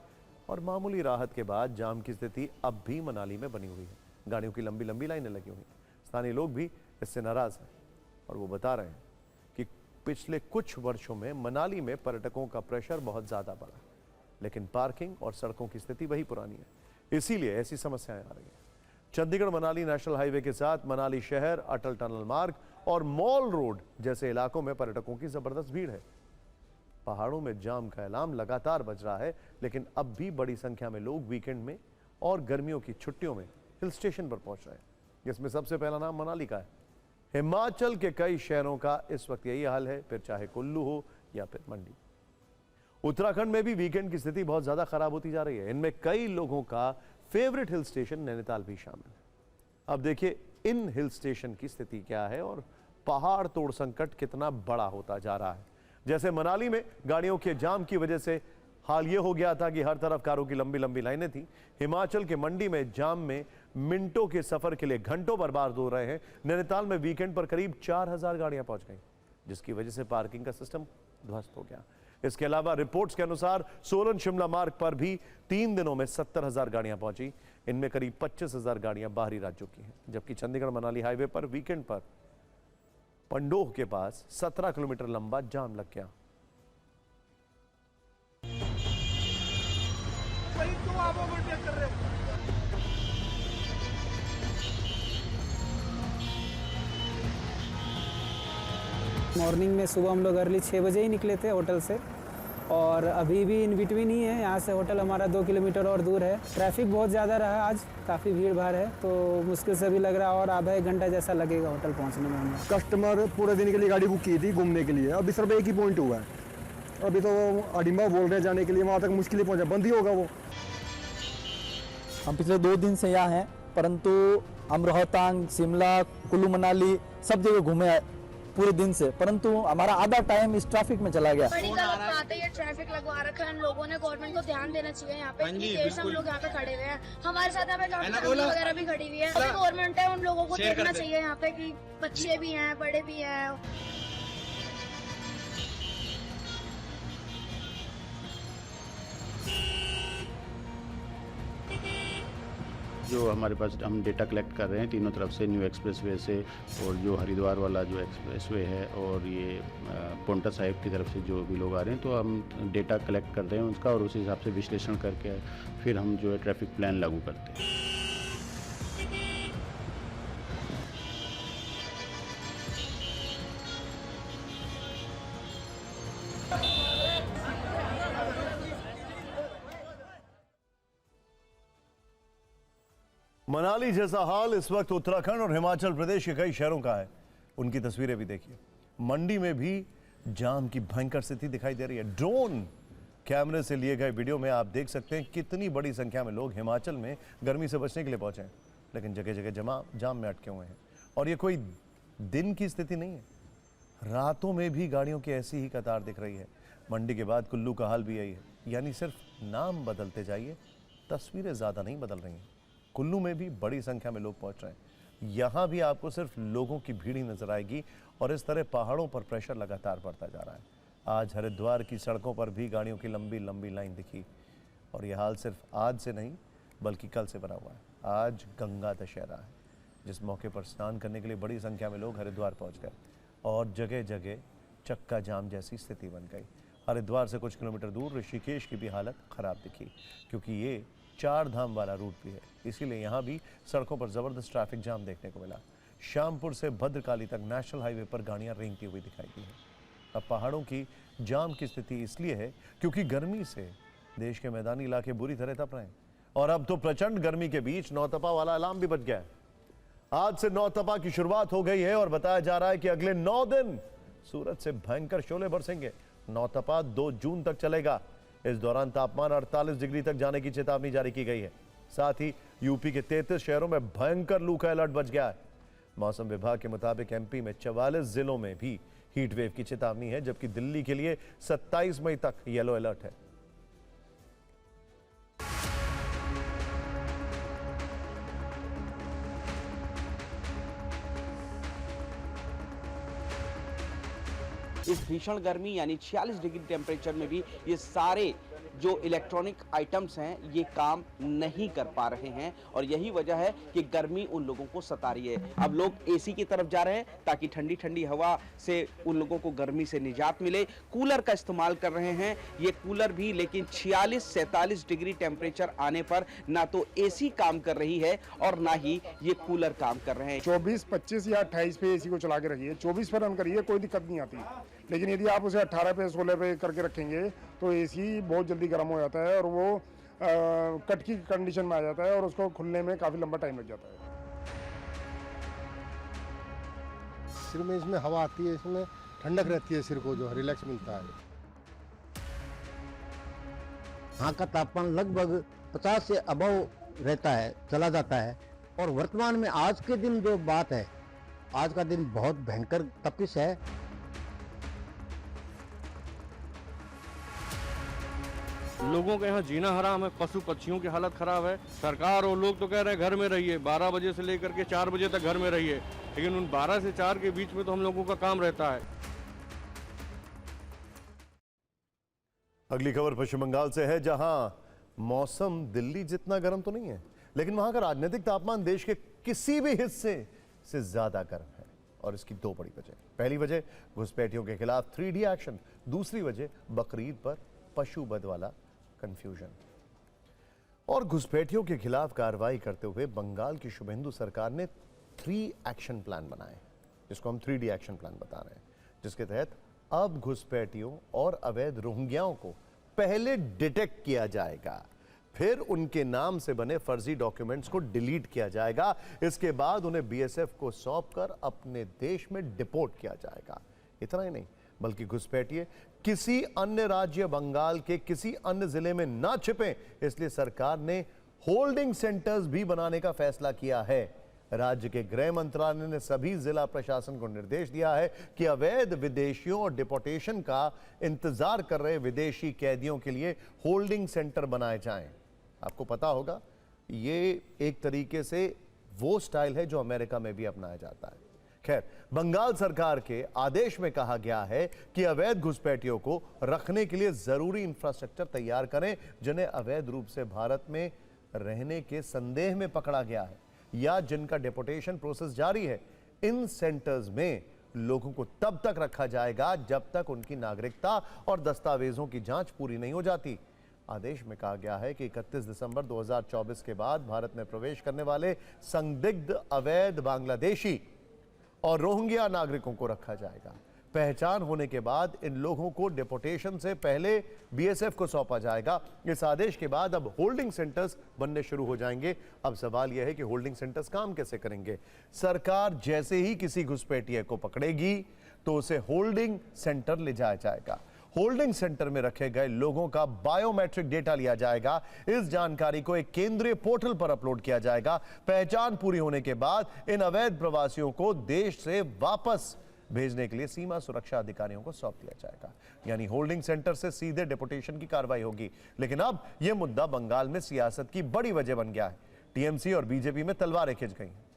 [SPEAKER 1] और मामूली राहत के बाद जाम की स्थिति अब भी मनाली में बनी हुई है। गाड़ियों की लंबी लंबी लाइनें लगी हुई हैं। स्थानीय लोग भी इससे नाराज हैं और वो बता रहे हैं कि पिछले कुछ वर्षों में मनाली में पर्यटकों का प्रेशर बहुत ज्यादा बढ़ा, लेकिन पार्किंग और सड़कों की स्थिति वही पुरानी है। इसीलिए ऐसी समस्याएं आ रही हैं। चंडीगढ़ मनाली नेशनल हाईवे के साथ मनाली शहर, अटल टनल मार्ग और मॉल रोड जैसे इलाकों में पर्यटकों की जबरदस्त भीड़ है। पहाड़ों में जाम का अलार्म लगातार बज रहा है, लेकिन अब भी बड़ी संख्या में लोग वीकेंड में और गर्मियों की छुट्टियों में हिल स्टेशन पर पहुंच रहे हैं, जिसमें सबसे पहला नाम मनाली का है। हिमाचल के कई शहरों का इस वक्त यही हाल है, फिर चाहे कुल्लू हो या फिर मंडी। उत्तराखंड में भी वीकेंड की स्थिति बहुत ज्यादा खराब होती जा रही है। इनमें कई लोगों का फेवरेट हिल स्टेशन नैनीताल भी शामिल है। अब देखिए इन हिल स्टेशन की स्थिति क्या है और पहाड़ तोड़ संकट कितना बड़ा होता जा रहा है। जैसे मनाली में गाड़ियों के जाम की वजह से हाल ये हो गया था कि हर तरफ कारों की लंबी लंबी लाइनें थी। हिमाचल के मंडी में जाम में मिनटों के सफर के लिए घंटों बर्बाद हो रहे हैं। नैनीताल में वीकेंड पर करीब 4000 गाड़ियां पहुंच गई, जिसकी वजह से पार्किंग का सिस्टम ध्वस्त हो गया। इसके अलावा रिपोर्ट्स के अनुसार सोलन शिमला मार्ग पर भी 3 दिनों में 70,000 गाड़ियां पहुंची। इनमें करीब 25,000 गाड़ियां बाहरी राज्यों की हैं, जबकि चंडीगढ़ मनाली हाईवे पर वीकेंड पर पंडोह के पास 17 किलोमीटर लंबा जाम लग गया।
[SPEAKER 5] मॉर्निंग में सुबह हम लोग अर्ली 6 बजे ही निकले थे होटल से, और अभी भी इन बिटवीन ही है। यहाँ से होटल हमारा 2 किलोमीटर और दूर है। ट्रैफिक बहुत ज़्यादा रहा आज, काफ़ी भीड़ भाड़ है, तो मुश्किल से भी लग रहा है और आधा 1 घंटा जैसा लगेगा होटल पहुँचने में हमें।
[SPEAKER 6] कस्टमर पूरे दिन के लिए गाड़ी बुक की थी घूमने के लिए, अभी सिर्फ एक ही पॉइंट हुआ है। अभी तो अडिम्बा बोल रहे हैं जाने के लिए, वहाँ तक मुश्किल ही पहुँचा, बंद ही होगा वो।
[SPEAKER 8] हम पिछले 2 दिन से यहाँ हैं, परंतु हम रोहतांग, शिमला, कुल्लू मनाली सब जगह घूमे पूरे दिन से, परंतु हमारा आधा टाइम इस ट्रैफिक में चला गया।
[SPEAKER 23] बड़ी गलत बात है, ये ट्रैफिक लगवा रखा है। हम लोगों ने गवर्नमेंट को ध्यान देना चाहिए। यहाँ पे इतनी देर से हम लोग यहाँ पे खड़े हुए हैं, हमारे साथ यहाँ पे फैमिली वगैरह भी खड़ी हुई है। गवर्नमेंट है, उन लोगों को देखना चाहिए यहाँ पे कि बच्चे भी हैं, बड़े भी हैं।
[SPEAKER 7] जो हमारे पास हम डेटा कलेक्ट कर रहे हैं तीनों तरफ से, न्यू एक्सप्रेसवे से और जो हरिद्वार वाला जो एक्सप्रेसवे है और ये पोंटा साहिब की तरफ से जो भी लोग आ रहे हैं, तो हम डेटा कलेक्ट कर रहे हैं उसका और उस हिसाब से विश्लेषण करके फिर हम जो है ट्रैफिक प्लान लागू करते हैं।
[SPEAKER 1] मनाली जैसा हाल इस वक्त उत्तराखंड और हिमाचल प्रदेश के कई शहरों का है। उनकी तस्वीरें भी देखिए। मंडी में भी जाम की भयंकर स्थिति दिखाई दे रही है। ड्रोन कैमरे से लिए गए वीडियो में आप देख सकते हैं कितनी बड़ी संख्या में लोग हिमाचल में गर्मी से बचने के लिए पहुंचे हैं, लेकिन जगह जगह जाम में अटके हुए हैं। और ये कोई दिन की स्थिति नहीं है, रातों में भी गाड़ियों की ऐसी ही कतार दिख रही है। मंडी के बाद कुल्लू का हाल भी यही है, यानी सिर्फ नाम बदलते जाइए, तस्वीरें ज़्यादा नहीं बदल रही हैं। कुल्लू में भी बड़ी संख्या में लोग पहुंच रहे हैं। यहाँ भी आपको सिर्फ लोगों की भीड़ ही नजर आएगी और इस तरह पहाड़ों पर प्रेशर लगातार बढ़ता जा रहा है। आज हरिद्वार की सड़कों पर भी गाड़ियों की लंबी लंबी लाइन दिखी और यह हाल सिर्फ आज से नहीं बल्कि कल से बना हुआ है। आज गंगा दशहरा है, जिस मौके पर स्नान करने के लिए बड़ी संख्या में लोग हरिद्वार पहुँच गए और जगह जगह चक्का जाम जैसी स्थिति बन गई। हरिद्वार से कुछ किलोमीटर दूर ऋषिकेश की भी हालत खराब दिखी, क्योंकि ये 4 धाम वाला रूट भी है, इसीलिए यहाँ भी सड़कों पर जबरदस्त ट्रैफिक जाम देखने को मिला। श्यामपुर से भद्रकाली तक नेशनल हाईवे पर गाड़ियाँ रेंगती हुई दिखाई दी हैं। अब पहाड़ों की जाम की स्थिति इसलिए है क्योंकि गर्मी से देश के मैदानी इलाके बुरी तरह तप रहे हैं और अब तो प्रचंड गर्मी के बीच नौतपा वाला अलार्म भी बज गया है। आज से नौतपा की शुरुआत हो गई है और बताया जा रहा है कि अगले 9 दिन सूरज से भयंकर शोले बरसेंगे। नौतपा 2 जून तक चलेगा। इस दौरान तापमान 48 डिग्री तक जाने की चेतावनी जारी की गई है। साथ ही यूपी के 33 शहरों में भयंकर लू का अलर्ट बज गया है। मौसम विभाग के मुताबिक एमपी में 44 जिलों में भी हीट वेव की चेतावनी है, जबकि दिल्ली के लिए 27 मई तक येलो अलर्ट है।
[SPEAKER 9] इस भीषण गर्मी यानी 46 डिग्री टेम्परेचर में भी ये सारे जो इलेक्ट्रॉनिक आइटम्स हैं ये काम नहीं कर पा रहे हैं और यही वजह है कि गर्मी उन लोगों को सता रही है। अब लोग एसी की तरफ जा रहे हैं ताकि ठंडी ठंडी हवा से उन लोगों को गर्मी से निजात मिले। कूलर का इस्तेमाल कर रहे हैं, ये कूलर भी लेकिन 46-47 डिग्री टेम्परेचर आने पर ना तो एसी काम कर रही है और ना ही ये कूलर काम कर रहे हैं।
[SPEAKER 6] 24, 25 या 28 पे एसी को चला के रखिए, 24 पर रन करिए, कोई दिक्कत नहीं आती। लेकिन यदि आप उसे 18 पे 16 पे करके रखेंगे तो एसी बहुत जल्दी गर्म हो जाता है और वो कट की कंडीशन में आ जाता है और उसको खुलने में काफ़ी लंबा टाइम लग जाता है।
[SPEAKER 10] सिर में इसमें हवा आती है, इसमें ठंडक रहती है, सिर को जो रिलैक्स मिलता है।
[SPEAKER 11] यहाँ का तापमान लगभग 50 से अबव रहता है, चला जाता है और वर्तमान में आज के दिन जो बात है, आज का दिन बहुत भयंकर तपिश है।
[SPEAKER 12] लोगों के यहाँ जीना हराम है, पशु पक्षियों की हालत खराब है। सरकार और लोग तो कह रहे हैं घर में रहिए, 12 बजे से लेकर के 4 बजे तक घर में रहिए, लेकिन उन 12 से 4 के बीच में तो हम लोगों का काम रहता है।
[SPEAKER 1] अगली खबर पश्चिम बंगाल से है, जहां मौसम दिल्ली जितना गर्म तो नहीं है, लेकिन वहां का राजनीतिक तापमान देश के किसी भी हिस्से से ज्यादा गर्म है और इसकी 2 बड़ी वजह। पहली वजह घुसपैठियों के खिलाफ 3D एक्शन, दूसरी वजह बकरीद पर पशु वध वाला कंफ्यूजन। और घुसपैठियों के खिलाफ कार्रवाई करते हुए बंगाल की शुभेंदु सरकार ने 3 एक्शन प्लान बनाए, जिसको हम 3D एक्शन प्लान बता रहे हैं, जिसके तहत अब घुसपैठियों और अवैध रोहिंग्याओं को पहले डिटेक्ट किया जाएगा, फिर उनके नाम से बने फर्जी डॉक्यूमेंट्स को डिलीट किया जाएगा, इसके बाद उन्हें बीएसएफ को सौंपकर अपने देश में डिपोर्ट किया जाएगा। इतना ही नहीं, बल्कि घुसपैठिए किसी अन्य राज्य बंगाल के किसी अन्य जिले में ना छिपे, इसलिए सरकार ने होल्डिंग सेंटर्स भी बनाने का फैसला किया है। राज्य के गृह मंत्रालय ने सभी जिला प्रशासन को निर्देश दिया है कि अवैध विदेशियों और डिपोटेशन का इंतजार कर रहे विदेशी कैदियों के लिए होल्डिंग सेंटर बनाए जाएं। आपको पता होगा ये एक तरीके से वो स्टाइल है जो अमेरिका में भी अपनाया जाता है। खैर, बंगाल सरकार के आदेश में कहा गया है कि अवैध घुसपैठियों को रखने के लिए जरूरी इंफ्रास्ट्रक्चर तैयार करें, जिन्हें अवैध रूप से भारत में रहने के संदेह में पकड़ा गया है या जिनका डिपोटेशन प्रोसेस जारी है। इन सेंटर्स में लोगों को तब तक रखा जाएगा जब तक उनकी नागरिकता और दस्तावेजों की जांच पूरी नहीं हो जाती। आदेश में कहा गया है कि 31 दिसंबर 2024 के बाद भारत में प्रवेश करने वाले संदिग्ध अवैध बांग्लादेशी और रोहिंग्या नागरिकों को रखा जाएगा। पहचान होने के बाद इन लोगों को डिपोटेशन से पहले बीएसएफ को सौंपा जाएगा। इस आदेश के बाद अब होल्डिंग सेंटर्स बनने शुरू हो जाएंगे। अब सवाल यह है कि होल्डिंग सेंटर्स काम कैसे करेंगे। सरकार जैसे ही किसी घुसपैठिए को पकड़ेगी तो उसे होल्डिंग सेंटर ले जाया जाएगा। होल्डिंग सेंटर में रखे गए लोगों का बायोमेट्रिक डेटा लिया जाएगा। इस जानकारी को एक केंद्रीय पोर्टल पर अपलोड किया जाएगा। पहचान पूरी होने के बाद इन अवैध प्रवासियों को देश से वापस भेजने के लिए सीमा सुरक्षा अधिकारियों को सौंप दिया जाएगा। यानी होल्डिंग सेंटर से सीधे डिपोटेशन की कार्रवाई होगी। लेकिन अब यह मुद्दा बंगाल में सियासत की बड़ी वजह बन गया है। टीएमसी और बीजेपी में तलवारें खिंच गई हैं।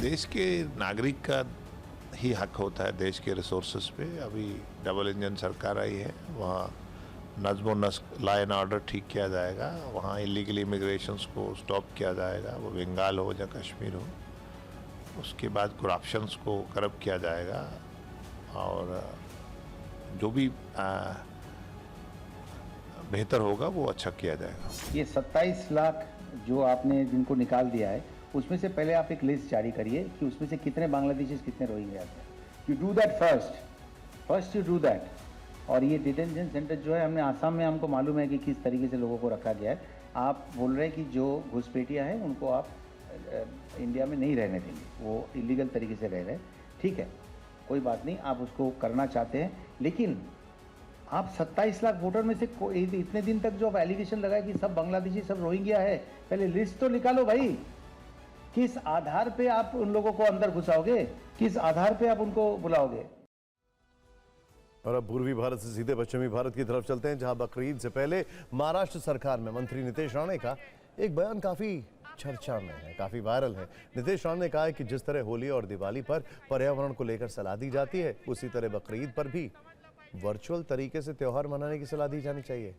[SPEAKER 13] देश के नागरिक का ही हक होता है देश के रिसोर्सेज पे। अभी डबल इंजन सरकार आई है, वहाँ नज़्म नस्क लॉ एंड ऑर्डर ठीक किया जाएगा, वहाँ इलीगल इमिग्रेशंस को स्टॉप किया जाएगा, वो बंगाल हो या कश्मीर हो। उसके बाद करप्शंस को करप्ट किया जाएगा और जो भी बेहतर होगा वो अच्छा किया जाएगा।
[SPEAKER 14] ये 27 लाख जो आपने जिनको निकाल दिया है उसमें से पहले आप एक लिस्ट जारी करिए कि उसमें से कितने बांग्लादेशी कितने रोहिंग्या हैं। You do that first you do that. और ये डिटेंशन सेंटर जो है हमने आसाम में, हमको मालूम है कि किस तरीके से लोगों को रखा गया है। आप बोल रहे हैं कि जो घुसपैठिया हैं उनको आप इंडिया में नहीं रहने देंगे, वो इलीगल तरीके से रह रहे हैं। ठीक है, कोई बात नहीं, आप उसको करना चाहते हैं, लेकिन आप 27 लाख वोटर में से इतने दिन तक जो आप एलिगेशन लगाए कि सब बांग्लादेशी सब रोहिंग्या है, पहले लिस्ट तो निकालो भाई। किस आधार पे आप उन लोगों को अंदर घुसाओगे, किस आधार पे आप उनको बुलाओगे।
[SPEAKER 1] और अब पूर्वी भारत से सीधे पश्चिमी भारत की तरफ चलते हैं, जहां बकरीद से पहले महाराष्ट्र सरकार में मंत्री नितेश राणे का एक बयान काफी चर्चा में है, काफी वायरल है। नितेश राणे ने कहा है कि जिस तरह होली और दिवाली पर पर्यावरण को लेकर सलाह दी जाती है, उसी तरह बकरीद पर भी वर्चुअल तरीके से त्यौहार मनाने की सलाह दी जानी चाहिए।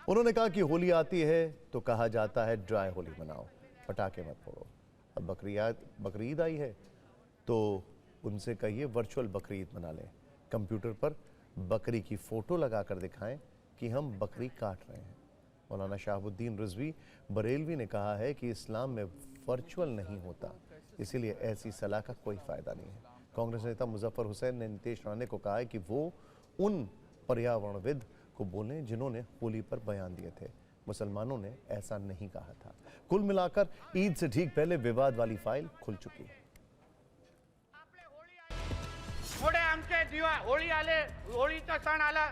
[SPEAKER 1] उन्होंने कहा कि होली आती है तो कहा जाता है ड्राई होली मनाओ, पटाखे मत फोड़ो। अब बकरीद आई है तो उनसे कहिए वर्चुअल बकरीद मना लें, कंप्यूटर पर बकरी की फोटो लगाकर दिखाएं कि हम बकरी काट रहे हैं। मौलाना शाहबुद्दीन रिजवी बरेलवी ने कहा है कि इस्लाम में वर्चुअल नहीं होता, इसीलिए ऐसी सलाह का कोई फायदा नहीं है। कांग्रेस नेता मुजफ्फर हुसैन ने नितेश राणे को कहा है कि वो उन पर्यावरणविद को बोलें जिन्होंने होली पर बयान दिए थे। मुसलमानों ने ऐसा नहीं कहा था। कुल मिलाकर ईद से ठीक पहले विवाद वाली फाइल खुल चुकी है।
[SPEAKER 15] पुढे आमचे होळी आले, होळीचा सण आला,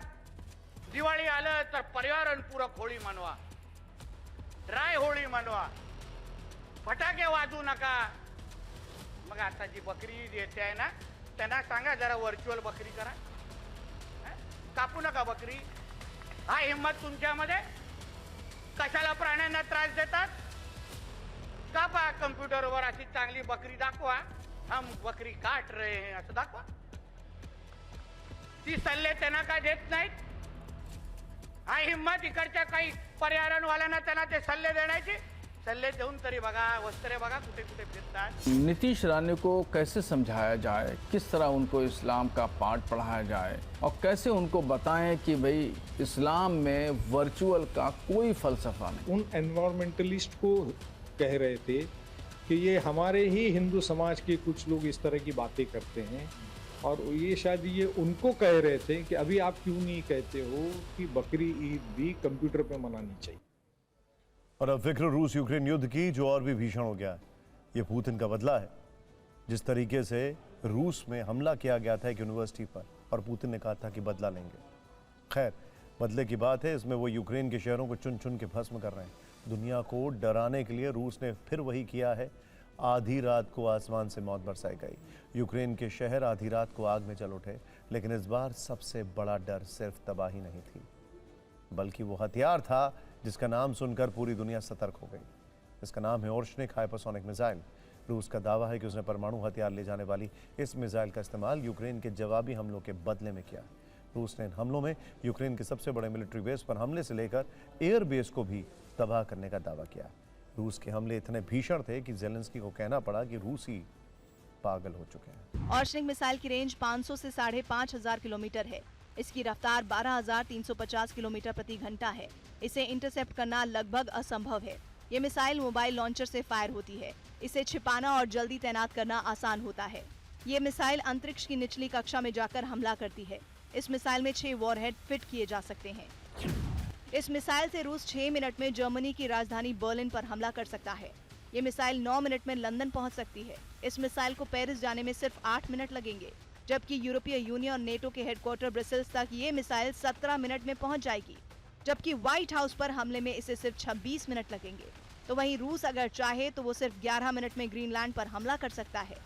[SPEAKER 15] दिवाळी आलं तर पर्यावरणपूरक होळी मनवा, ड्राय होळी मनवा, फटाके वाजवू नका। मग आता जी बकरी ईद येते आहे ना, त्यांना सांगा जरा व्हर्च्युअल बकरी करा, कापू नका बकरी। हा हिम्मत तुमच्यामध्ये? कशाला प्राण्यांना त्रास देतात? कापा कम्प्युटरवर अशी चांगली बकरी दाखवा, हम बकरी काट रहे हैं असं दाखवा। ती सल्ले त्यांना काय देत नाहीत? हा हिम्मत इकडच्या काही पर्यावरणवाल्यांना त्यांना ते सल्ले देण्याची? सल्ले देऊन तरी बघा, वस्त्रे बघा कुठे कुठे फिरतात।
[SPEAKER 16] नीतीश राणे को कैसे समझाया जाए, किस तरह उनको इस्लाम का पाठ पढ़ाया जाए और कैसे उनको बताएं कि भाई इस्लाम में वर्चुअल का कोई फलसफा नहीं।
[SPEAKER 17] उन एनवायरमेंटलिस्ट को कह रहे थे कि ये हमारे ही हिंदू समाज के कुछ लोग इस तरह की बातें करते हैं, और ये शायद ये उनको कह रहे थे कि अभी आप क्यों नहीं कहते हो कि बकरी ईद भी कंप्यूटर पे मनानी चाहिए।
[SPEAKER 1] और अब फिक्र रूस यूक्रेन युद्ध की, जो और भी भीषण हो गया है। ये पुतिन का बदला है। जिस तरीके से रूस में हमला किया गया था एक यूनिवर्सिटी पर, और पुतिन ने कहा था कि बदला लेंगे। खैर, बदले की बात है, इसमें वो यूक्रेन के शहरों को चुन चुन के भस्म कर रहे हैं। दुनिया को डराने के लिए रूस ने फिर वही किया है। आधी रात को आसमान से मौत बरसाई गई। यूक्रेन के शहर आधी रात को आग में जल उठे, लेकिन इस बार सबसे बड़ा डर सिर्फ तबाही नहीं थी, बल्कि वो हथियार था जिसका नाम सुनकर पूरी दुनिया सतर्क हो गई। इसका नाम है ओर्शनिक हाइपरसोनिक मिसाइल। रूस का दावा है कि उसने परमाणु हथियार ले जाने वाली इस मिसाइल का इस्तेमाल यूक्रेन के जवाबी हमलों के बदले में किया। रूस ने इन हमलों में यूक्रेन के सबसे बड़े मिलिट्री बेस पर हमले से लेकर एयर बेस को भी तबाह करने का दावा किया। रूस के हमले इतने भीषण थे कि जेलेंस्की को कहना पड़ा कि रूसी पागल हो चुके हैं।
[SPEAKER 2] ओर्शनिक मिसाइल की रेंज 500 से 5,500 किलोमीटर है। इसकी रफ्तार 12,350 किलोमीटर प्रति घंटा है। इसे इंटरसेप्ट करना लगभग असंभव है। ये मिसाइल मोबाइल लॉन्चर से फायर होती है। इसे छिपाना और जल्दी तैनात करना आसान होता है। ये मिसाइल अंतरिक्ष की निचली कक्षा में जाकर हमला करती है। इस मिसाइल में 6 वॉरहेड फिट किए जा सकते हैं। इस मिसाइल से रूस 6 मिनट में जर्मनी की राजधानी बर्लिन पर हमला कर सकता है। ये मिसाइल 9 मिनट में लंदन पहुंच सकती है। इस मिसाइल को पेरिस जाने में सिर्फ 8 मिनट लगेंगे, जबकि यूरोपीय यूनियन और नेटो के हेडक्वार्टर ब्रसेल्स तक ये मिसाइल 17 मिनट में पहुंच जाएगी, जबकि व्हाइट हाउस पर हमले में इसे सिर्फ 26 मिनट लगेंगे। तो वहीं रूस अगर चाहे तो वो सिर्फ 11 मिनट में ग्रीनलैंड पर हमला कर सकता है।